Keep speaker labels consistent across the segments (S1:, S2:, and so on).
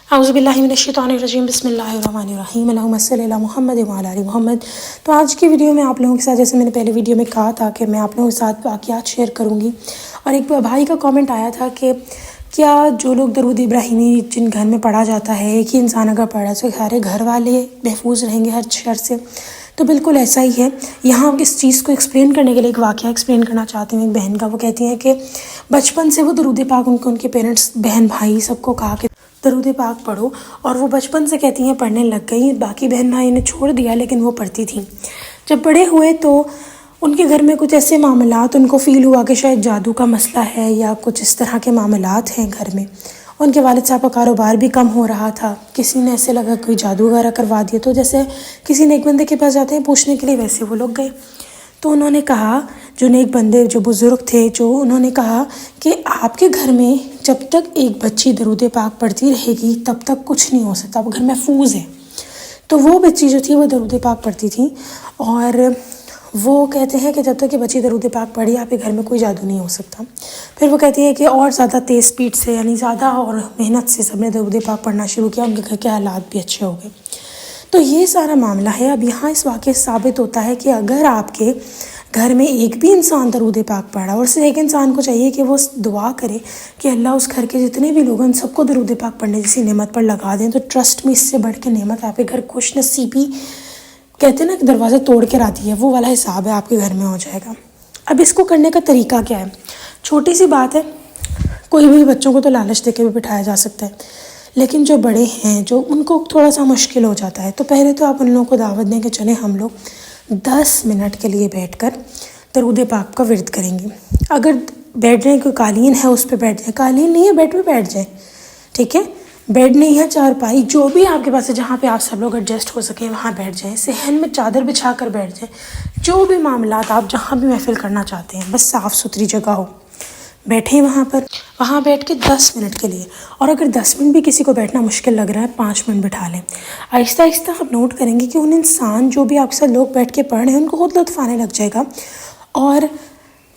S1: اعوذ باللہ من الشیطان الرجیم بسم اللہ الرحمن الرحیم اللہم صلی علی محمد وعلی آل محمد۔ تو آج کی ویڈیو میں آپ لوگوں کے ساتھ، جیسے میں نے پہلے ویڈیو میں کہا تھا کہ میں آپ لوگوں کے ساتھ واقعات شیئر کروں گی، اور ایک بھائی کا کامنٹ آیا تھا کہ کیا جو لوگ درود ابراہیمی جن گھر میں پڑھا جاتا ہے، ایک ہی انسان اگر پڑھا تو سارے گھر والے محفوظ رہیں گے ہر شر سے؟ تو بالکل ایسا ہی ہے۔ یہاں اس چیز کو ایکسپلین کرنے کے لیے ایک واقعہ ایکسپلین کرنا چاہتی ہوں ایک بہن کا۔ وہ کہتی ہیں کہ بچپن سے وہ درود پاک ان کے پیرنٹس، بہن بھائی سب کو کہا کہ درود پاک پڑھو، اور وہ بچپن سے کہتی ہیں پڑھنے لگ گئی۔ باقی بہن بھائی نے چھوڑ دیا لیکن وہ پڑھتی تھیں۔ جب بڑے ہوئے تو ان کے گھر میں کچھ ایسے معاملات ان کو فیل ہوا کہ شاید جادو کا مسئلہ ہے یا کچھ اس طرح کے معاملات ہیں گھر میں۔ ان کے والد صاحب کا کاروبار بھی کم ہو رہا تھا۔ کسی نے ایسے لگا کوئی جادو وغیرہ کروا دیا، تو جیسے کسی نیک بندے کے پاس جاتے ہیں پوچھنے کے لیے، ویسے وہ لوگ گئے۔ تو انہوں نے کہا، جو نیک بندے جو بزرگ تھے، انہوں نے کہا کہ آپ کے گھر میں جب تک ایک بچی درود پاک پڑھتی رہے گی تب تک کچھ نہیں ہو سکتا، وہ گھر محفوظ ہے۔ تو وہ بچی جو تھی وہ درود پاک پڑھتی تھی، اور وہ کہتے ہیں کہ جب تک کہ بچی درود پاک پڑھی آپ کے گھر میں کوئی جادو نہیں ہو سکتا۔ پھر وہ کہتی ہے کہ اور زیادہ تیز سپیڈ سے، یعنی زیادہ اور محنت سے سب نے درود پاک پڑھنا شروع کیا، ان کے گھر کے حالات بھی اچھے ہو گئے۔ تو یہ سارا معاملہ ہے۔ اب یہاں اس واقعے سے ثابت ہوتا ہے کہ اگر آپ کے گھر میں ایک بھی انسان درود پاک پڑھا، اور صرف ایک انسان کو چاہیے کہ وہ دعا کرے کہ اللہ اس گھر کے جتنے بھی لوگ ہیں ان سب کو درود پاک پڑھنے جیسی نعمت پر لگا دیں، تو ٹرسٹ میں اس سے بڑھ کے نعمت آپ کے گھر خوش نصیبی، کہتے ہیں نا کہ دروازے توڑ کے آتی ہے، وہ والا حساب ہے آپ کے گھر میں ہو جائے گا۔ اب اس کو کرنے کا طریقہ کیا ہے؟ چھوٹی سی بات ہے، کوئی بھی بچوں کو تو لالچ دے کے بھی بٹھایا جا سکتا ہے، لیکن جو بڑے ہیں جو ان کو تھوڑا سا مشکل ہو جاتا ہے، تو پہلے تو آپ ان لوگوں کو دعوت دیں کہ چلیں ہم لوگ 10 منٹ کے لیے بیٹھ کر درود پاک کا ورد کریں گے۔ اگر بیٹھ جائیں، کوئی قالین ہے اس پہ بیٹھ جائیں، قالین نہیں ہے بیڈ پہ بیٹھ جائیں، ٹھیک ہے؟ بیڈ نہیں ہے، چارپائی جو بھی آپ کے پاس ہے جہاں پہ آپ سب لوگ ایڈجسٹ ہو سکیں وہاں بیٹھ جائیں، صحن میں چادر بچھا کر بیٹھ جائیں، جو بھی معاملات آپ جہاں بھی محفل کرنا چاہتے ہیں، بس صاف ستھری جگہ ہو، بیٹھیں وہاں بیٹھ کے 10 منٹ کے لیے۔ اور اگر 10 منٹ بھی کسی کو بیٹھنا مشکل لگ رہا ہے، 5 منٹ بٹھا لیں۔ آہستہ آہستہ آپ نوٹ کریں گے کہ ان انسان جو بھی آپ سے لوگ بیٹھ کے پڑھ رہے ہیں ان کو خود لطف آنے لگ جائے گا۔ اور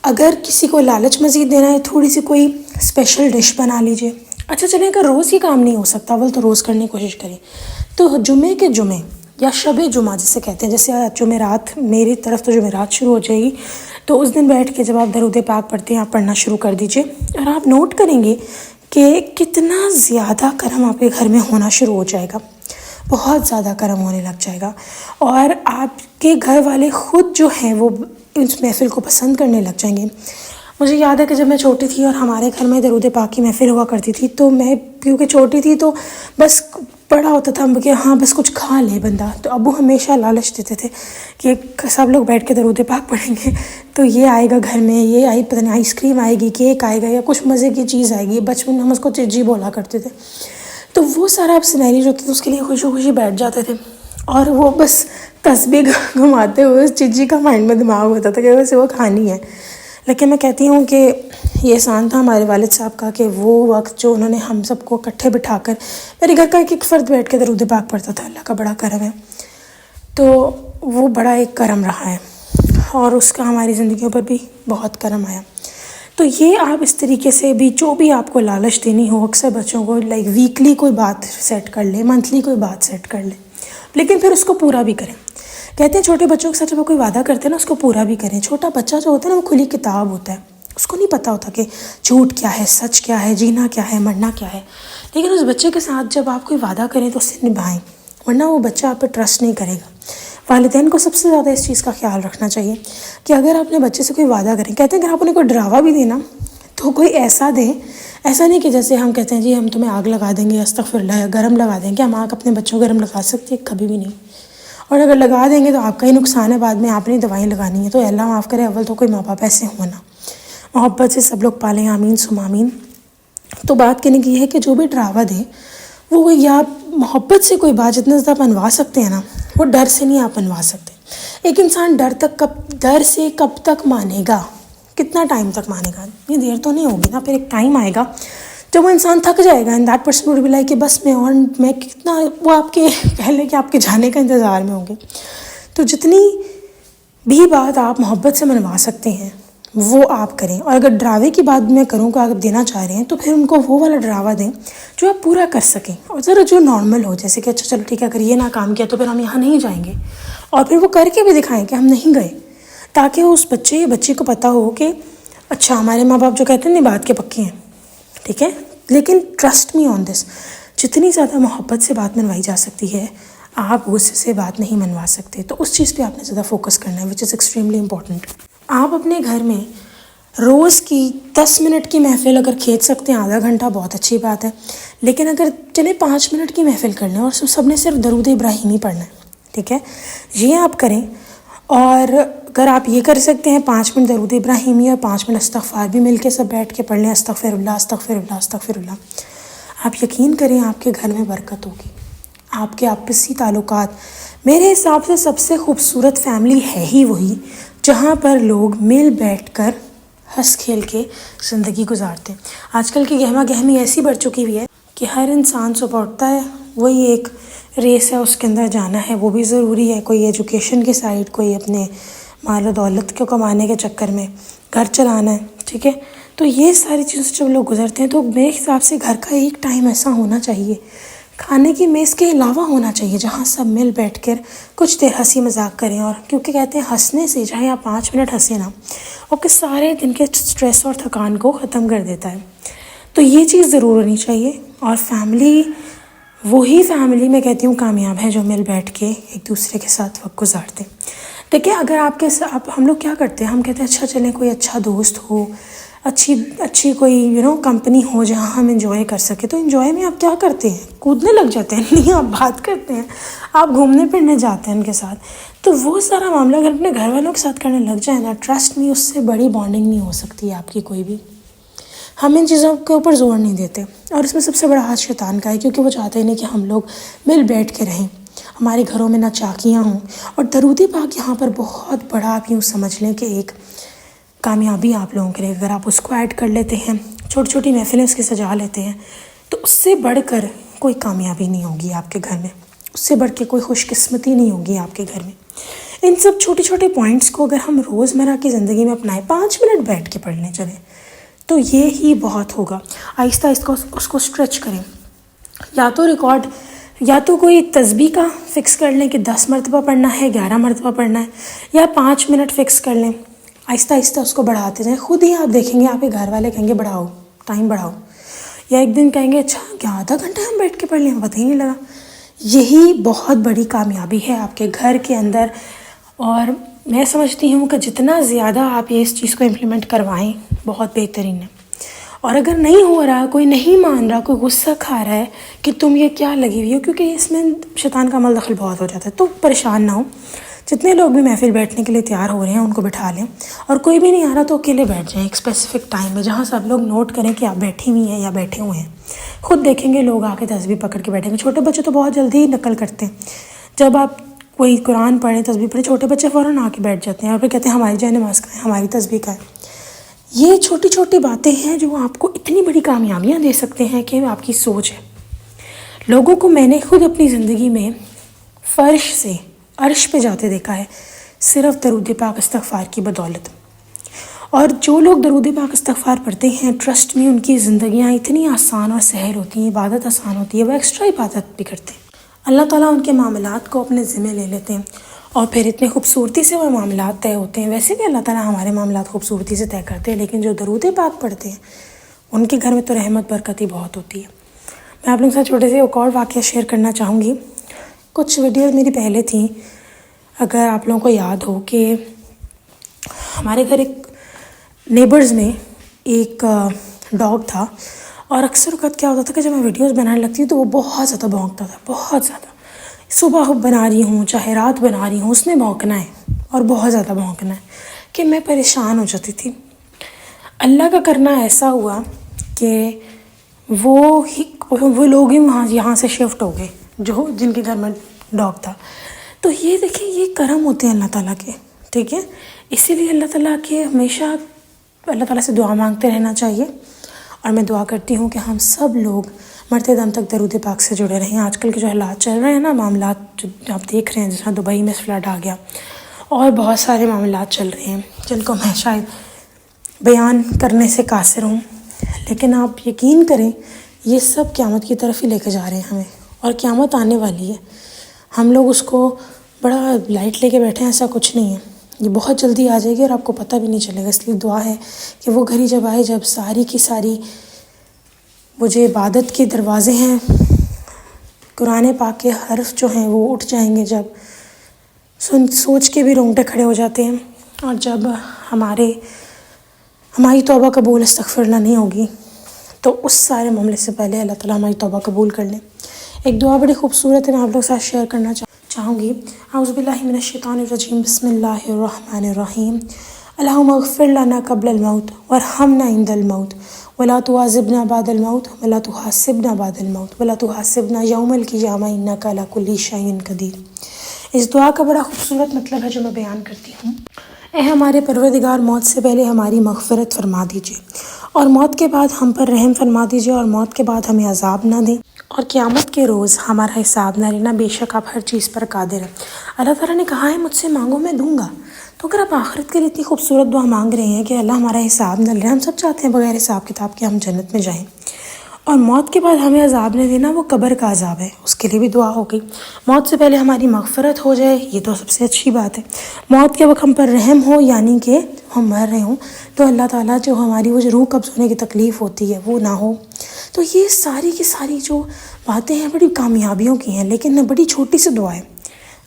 S1: اگر کسی کو لالچ مزید دینا ہے، تھوڑی سی کوئی اسپیشل ڈش بنا لیجئے۔ اچھا چلیں، اگر روز ہی کام نہیں ہو سکتا، اول تو روز کرنے کی کوشش کریں، تو جمعے کے جمعے یا شب جمعہ جسے کہتے ہیں، جیسے جمعرات، میری طرف تو جمعرات شروع ہو جائے گی، تو اس دن بیٹھ کے جب آپ درود پاک پڑھتے ہیں آپ پڑھنا شروع کر دیجئے، اور آپ نوٹ کریں گے کہ کتنا زیادہ کرم آپ کے گھر میں ہونا شروع ہو جائے گا، بہت زیادہ کرم ہونے لگ جائے گا، اور آپ کے گھر والے خود جو ہیں وہ اس محفل کو پسند کرنے لگ جائیں گے۔ مجھے یاد ہے کہ جب میں چھوٹی تھی اور ہمارے گھر میں درود پاک کی محفل ہوا کرتی تھی، تو میں کیونکہ چھوٹی تھی تو بس پڑا ہوتا تھا کہ ہاں بس کچھ کھا لے بندہ، تو ابو ہمیشہ لالچ دیتے تھے کہ سب لوگ بیٹھ کے درود پاک پڑھیں گے تو یہ آئے گا گھر میں، یہ آئی پتہ نہیں آئس کریم آئے گی، کیک آئے گا، یا کچھ مزے کی چیز آئے گی۔ بچپن میں ہم اس کو چجی بولا کرتے تھے۔ تو وہ سارا اب سینیریو جو تھا اس کے لیے خوشی خوشی بیٹھ جاتے تھے، اور وہ بس تسبیح گھماتے ہوئے اس چجی کا مائنڈ میں دماغ ہوتا تھا کہ ویسے وہ کھانی ہے۔ لیکن میں کہتی ہوں کہ یہ احسان تھا ہمارے والد صاحب کا کہ وہ وقت جو انہوں نے ہم سب کو اکٹھے بٹھا کر، میرے گھر کا ایک فرد بیٹھ کے درود پاک پڑھتا تھا، اللہ کا بڑا کرم ہے۔ تو وہ بڑا ایک کرم رہا ہے، اور اس کا ہماری زندگیوں پر بھی بہت کرم آیا۔ تو یہ آپ اس طریقے سے بھی جو بھی آپ کو لالچ دینی ہو، اکثر بچوں کو لائک ویکلی کوئی بات سیٹ کر لیں، منتھلی کوئی بات سیٹ کر لیں، لیکن پھر اس کو پورا بھی کریں۔ کہتے ہیں چھوٹے بچوں کے ساتھ جب وہ کوئی وعدہ کرتے ہیں نا اس کو پورا بھی کریں۔ چھوٹا بچہ جو ہوتا ہے نا وہ کھلی کتاب ہوتا ہے، اس کو نہیں پتہ ہوتا کہ جھوٹ کیا ہے، سچ کیا ہے، جینا کیا ہے، مرنا کیا ہے، لیکن اس بچے کے ساتھ جب آپ کوئی وعدہ کریں تو اسے نبھائیں، ورنہ وہ بچہ آپ پہ ٹرسٹ نہیں کرے گا۔ والدین کو سب سے زیادہ اس چیز کا خیال رکھنا چاہیے کہ اگر آپ اپنے بچے سے کوئی وعدہ کریں، کہتے ہیں کہ آپ انہیں کوئی ڈراوا بھی دینا تو کوئی ایسا دیں، ایسا نہیں کہ جیسے ہم کہتے ہیں جی ہم تمہیں آگ لگا دیں گے، استغفر اللہ، یا گرم لگا دیں گے۔ ہم آگ اپنے بچوں کو گرم لگا سکتے ہیں؟ کبھی بھی نہیں۔ اور اگر لگا دیں گے تو آپ کا ہی نقصان ہے، بعد میں آپ نے دوائیں لگانی ہے۔ تو اللہ معاف کرے، اول تو کوئی ماں باپ ایسے ہونا، محبت سے سب لوگ پالیں، آمین ثم آمین۔ تو بات کہنے کی ہے کہ جو بھی ڈراوا دے وہ یا محبت سے کوئی بات جتنا زیادہ بنوا سکتے ہیں نا، وہ ڈر سے نہیں آپ بنوا سکتے۔ ایک انسان ڈر سے کب تک مانے گا، کتنا ٹائم تک مانے گا؟ اتنی دیر تو نہیں ہوگی نا، پھر ایک ٹائم آئے گا جب وہ انسان تھک جائے گا، and that person would be like کہ بس میں کتنا، وہ آپ کے پہلے کہ آپ کے جانے کا انتظار میں ہوں گے۔ تو جتنی بھی بات آپ محبت سے منوا سکتے ہیں وہ آپ کریں. اور اگر ڈراوے کی بات میں کروں کہ آپ دینا چاہ رہے ہیں تو پھر ان کو وہ والا ڈراوا دیں جو آپ پورا کر سکیں، اور ذرا جو نارمل ہو، جیسے کہ اچھا چلو ٹھیک ہے اگر یہ نہ کام کیا تو پھر ہم یہاں نہیں جائیں گے، اور پھر وہ کر کے بھی دکھائیں کہ ہم نہیں گئے، تاکہ اس بچے کو پتہ ہو کہ اچھا ہمارے ماں باپ جو کہتے ہیں نہیں بات کے پکے ہیں. ٹھیک ہے، لیکن ٹرسٹ می آن دس، جتنی زیادہ محبت سے بات منوائی جا سکتی ہے آپ غصے سے بات نہیں منوا سکتے. تو اس چیز پہ آپ نے زیادہ فوکس کرنا ہے، وچ از ایکسٹریملی امپورٹنٹ. آپ اپنے گھر میں روز کی 10 منٹ کی محفل اگر کھینچ سکتے ہیں، آدھا گھنٹہ، بہت اچھی بات ہے. لیکن اگر چلے 5 منٹ کی محفل کر لیں اور سب نے صرف درود ابراہیمی پڑھنا ہے، ٹھیک ہے، یہ آپ کریں. اور اگر آپ یہ کر سکتے ہیں 5 منٹ درود ابراہیمی اور 5 منٹ استغفار بھی مل کے سب بیٹھ کے پڑھ لیں، استغفر اللہ استغفر اللہ استغفر اللہ، آپ یقین کریں آپ کے گھر میں برکت ہوگی. آپ کے آپسی تعلقات، میرے حساب سے سب سے خوبصورت فیملی ہے ہی وہی جہاں پر لوگ مل بیٹھ کر ہنس کھیل کے زندگی گزارتے ہیں. آج کل کی گہما گہمی ایسی بڑھ چکی ہوئی ہے کہ ہر انسان صبح اٹھتا ہے، وہی ایک ریس ہے، اس کے اندر جانا ہے، وہ بھی ضروری ہے. کوئی ایجوکیشن کی سائڈ، کوئی اپنے مال و دولت کو کمانے کے چکر میں گھر چلانا ہے. ٹھیک ہے، تو یہ ساری چیزیں جب لوگ گزرتے ہیں تو میرے حساب سے گھر کا ایک ٹائم ایسا ہونا چاہیے، کھانے کی میز کے علاوہ ہونا چاہیے، جہاں سب مل بیٹھ کر کچھ دیر ہنسی مذاق کریں. اور کیونکہ کہتے ہیں ہنسنے سے، چاہے آپ 5 منٹ ہنسیں نا، وہ کہ سارے دن کے اسٹریس اور تھکان کو ختم کر دیتا ہے. تو یہ چیز ضرور ہونی چاہیے. اور فیملی، وہی فیملی میں کہتی ہوں کامیاب ہے جو مل بیٹھ کے ایک دوسرے کے ساتھ وقت گزارتے. دیکھیں اگر آپ کے ساتھ، ہم لوگ کیا کرتے ہیں، ہم کہتے ہیں اچھا چلیں کوئی اچھا دوست ہو، اچھی کوئی کمپنی ہو جہاں ہم انجوائے کر سکیں. تو انجوائے میں آپ کیا کرتے ہیں؟ کودنے لگ جاتے ہیں؟ نہیں، آپ بات کرتے ہیں، آپ گھومنے پھرنے جاتے ہیں ان کے ساتھ. تو وہ سارا معاملہ اگر اپنے گھر والوں کے ساتھ کرنے لگ جائیں نا، ٹرسٹ میں اس سے بڑی بانڈنگ نہیں ہو سکتی آپ کی کوئی بھی. ہم ان چیزوں کے اوپر زور نہیں دیتے، اور اس میں سب سے بڑا ہاتھ شیطان کا ہے، کیونکہ وہ چاہتے ہیں کہ ہم لوگ مل بیٹھ کے رہیں، ہمارے گھروں میں نہ چاکیاں ہوں. اور درود پاک یہاں پر بہت بڑا، آپ یوں سمجھ لیں کہ ایک کامیابی آپ لوگوں کے لیے. اگر آپ اس کو ایڈ کر لیتے ہیں، چھوٹی چھوٹی محفلیں اس کی سجا لیتے ہیں، تو اس سے بڑھ کر کوئی کامیابی نہیں ہوگی آپ کے گھر میں، اس سے بڑھ کے کوئی خوش قسمتی نہیں ہوگی آپ کے گھر میں. ان سب چھوٹے چھوٹے پوائنٹس کو اگر ہم روزمرہ کی زندگی میں اپنائیں، 5 منٹ بیٹھ کے پڑھ لیں چلیں، تو یہ ہی بہت ہوگا. آہستہ آہستہ اس کو اسٹریچ کریں. یا تو ریکارڈ، یا تو کوئی تسبیح کا فکس کر لیں کہ 10 مرتبہ پڑھنا ہے، 11 مرتبہ پڑھنا ہے، یا 5 منٹ فکس کر لیں. آہستہ آہستہ اس کو بڑھاتے جائیں. خود ہی آپ دیکھیں گے آپ کے گھر والے کہیں گے بڑھاؤ، ٹائم بڑھاؤ. یا ایک دن کہیں گے اچھا کیا آدھا گھنٹہ ہم بیٹھ کے پڑھ لیں، پتہ ہی نہیں لگا. یہی بہت بڑی کامیابی ہے آپ کے گھر کے اندر. اور میں سمجھتی ہوں کہ جتنا زیادہ آپ یہ اس چیز کو امپلیمنٹ کروائیں بہت بہترین ہے. اور اگر نہیں ہو رہا، کوئی نہیں مان رہا، کوئی غصہ کھا رہا ہے کہ تم یہ کیا لگی ہوئی ہو، کیونکہ اس میں شیطان کا عمل دخل بہت ہو جاتا ہے، تو پریشان نہ ہو. جتنے لوگ بھی محفل بیٹھنے کے لیے تیار ہو رہے ہیں ان کو بٹھا لیں، اور کوئی بھی نہیں آ رہا تو اکیلے بیٹھ جائیں ایک اسپیسیفک ٹائم میں، جہاں سب لوگ نوٹ کریں کہ آپ بیٹھی ہوئی ہیں یا بیٹھے ہوئے ہیں. خود دیکھیں گے لوگ آ کے تسبیح پکڑ کے بیٹھیں گے. چھوٹے بچے تو بہت جلدی ہی نقل کرتے ہیں. جب آپ کوئی قرآن پڑھیں، تسبیح پڑھیں، چھوٹے بچے فوراً آ کے بیٹھ جاتے ہیں اور پھر کہتے ہیں ہماری جائے نماز کا ہے، ہماری تسبیح کا ہے. یہ چھوٹی چھوٹی باتیں ہیں جو آپ کو اتنی بڑی کامیابیاں دے سکتے ہیں کہ آپ کی سوچ ہے. لوگوں کو میں نے خود اپنی زندگی میں فرش سے عرش پہ جاتے دیکھا ہے، صرف درود پاک استغفار کی بدولت. اور جو لوگ درود پاک استغفار پڑھتے ہیں، ٹرسٹ میں ان کی زندگیاں اتنی آسان اور سہل ہوتی ہیں، عبادت آسان ہوتی ہے، وہ ایکسٹرا عبادت بھی کرتے ہیں. اللہ تعالیٰ ان کے معاملات کو اپنے ذمہ لے لیتے ہیں، اور پھر اتنے خوبصورتی سے وہ معاملات طے ہوتے ہیں. ویسے بھی اللہ تعالیٰ ہمارے معاملات خوبصورتی سے طے کرتے ہیں، لیکن جو درود پاک پڑھتے ہیں ان کے گھر میں تو رحمت برکت ہی بہت ہوتی ہے. میں آپ لوگوں کے ساتھ چھوٹے سے ایک اور واقعہ شیئر کرنا چاہوں گی. کچھ ویڈیوز میری پہلے تھیں، اگر آپ لوگوں کو یاد ہو کہ ہمارے گھر ایک نیبرز میں ایک ڈاگ تھا، اور اکثر اوقات کیا ہوتا تھا کہ جب میں ویڈیوز بنانے لگتی ہوں تو وہ بہت زیادہ بھونکتا تھا، بہت زیادہ. صبح بنا رہی ہوں چاہے رات بنا رہی ہوں، اس نے بھونکنا ہے اور بہت زیادہ بھونکنا ہے کہ میں پریشان ہو جاتی تھی. اللہ کا کرنا ایسا ہوا کہ وہ لوگ ہی یہاں سے شفٹ ہو گئے جو جن کے گھر میں ڈاگ تھا. تو یہ دیکھیں، یہ کرم ہوتے ہیں اللہ تعالیٰ کے. ٹھیک ہے، اسی لیے اللہ تعالیٰ کے ہمیشہ اللہ تعالیٰ سے دعا مانگتے رہنا چاہیے. اور میں دعا کرتی ہوں کہ ہم سب لوگ مرتے دم تک درود پاک سے جڑے رہیں. آج کل کے جو حالات چل رہے ہیں نا، معاملات جو آپ دیکھ رہے ہیں، جس طرح دبئی میں فلڈ آ گیا اور بہت سارے معاملات چل رہے ہیں جن کو میں شاید بیان کرنے سے قاصر ہوں، لیکن آپ یقین کریں یہ سب قیامت کی طرف ہی لے کے جا رہے ہیں ہمیں، اور قیامت آنے والی ہے۔ ہم لوگ اس کو بڑا لائٹ لے کے بیٹھے ہیں، ایسا کچھ نہیں ہے، یہ بہت جلدی آ جائے گی اور آپ کو پتہ بھی نہیں چلے گا۔ اس لیے دعا ہے کہ وہ گھڑی جب آئے جب ساری کی ساری وہ جو عبادت کے دروازے ہیں، قرآن پاک کے حرف جو ہیں وہ اٹھ جائیں گے، جب سوچ کے بھی رونگٹے کھڑے ہو جاتے ہیں، اور جب ہماری توبہ قبول استغفر اللہ نہیں ہوگی تو اس سارے معاملے سے پہلے اللہ تعالیٰ ہماری توبہ قبول کر لیں۔ ایک دعا بڑی خوبصورت ہے، میں آپ لوگ کے ساتھ شیئر کرنا چاہوں گی۔ اعوذ باللہ من الشیطان الرجیم، بسم اللہ الرحمن الرحیم۔ اللہم اغفر لنا قبل الموت وارحمنا عند الموت ولا تعذبنا بعد الموت ولا تحاسبنا بعد الموت ولا تحاسبنا یوم القیامہ انک علی کل شیء قدیر۔ اس دعا کا بڑا خوبصورت مطلب ہے جو میں بیان کرتی ہوں۔ اے ہمارے پروردگار، موت سے پہلے ہماری مغفرت فرما دیجیے، اور موت کے بعد ہم پر رحم فرما دیجیے، اور موت کے بعد ہمیں عذاب نہ دیں، اور قیامت کے روز ہمارا حساب نہ لینا، بے شک آپ ہر چیز پر قادر ہیں۔ اللہ تعالیٰ نے کہا ہے مجھ سے مانگو میں دوں گا۔ تو اگر آپ آخرت کے لیے اتنی خوبصورت دعا مانگ رہے ہیں کہ اللہ ہمارا حساب نہ لے، ہم سب چاہتے ہیں بغیر حساب کتاب کے ہم جنت میں جائیں، اور موت کے بعد ہمیں عذاب نہ دینا، وہ قبر کا عذاب ہے، اس کے لیے بھی دعا ہو گئی۔ موت سے پہلے ہماری مغفرت ہو جائے، یہ تو سب سے اچھی بات ہے۔ موت کے وقت ہم پر رحم ہو، یعنی کہ ہم مر رہے ہوں تو اللہ تعالیٰ جو ہماری وہ جو روح قبض ہونے کی تکلیف ہوتی ہے وہ نہ ہو۔ تو یہ ساری کی ساری جو باتیں ہیں بڑی کامیابیوں کی ہیں، لیکن بڑی چھوٹی سی دعا ہے۔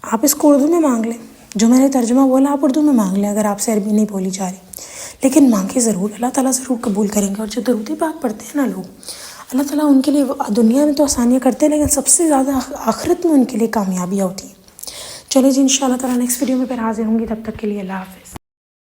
S1: آپ اس کو اردو میں مانگ لیں، جو میں نے ترجمہ بولا آپ اردو میں مانگ لیں، اگر آپ سے عربی نہیں بولی جا رہی، لیکن مانگے ضرور، اللہ تعالیٰ ضرور قبول کریں گے۔ اور جو درود پاک پڑھتے ہیں نا لوگ، اللہ تعالیٰ ان کے لیے دنیا میں تو آسانیاں کرتے ہیں، لیکن سب سے زیادہ آخرت میں ان کے لیے کامیابیاں ہوتی ہیں۔ چلے جی، انشاءاللہ تعالیٰ نیکسٹ ویڈیو میں پھر حاضر ہوں گی، تب تک کے لیے اللہ حافظ۔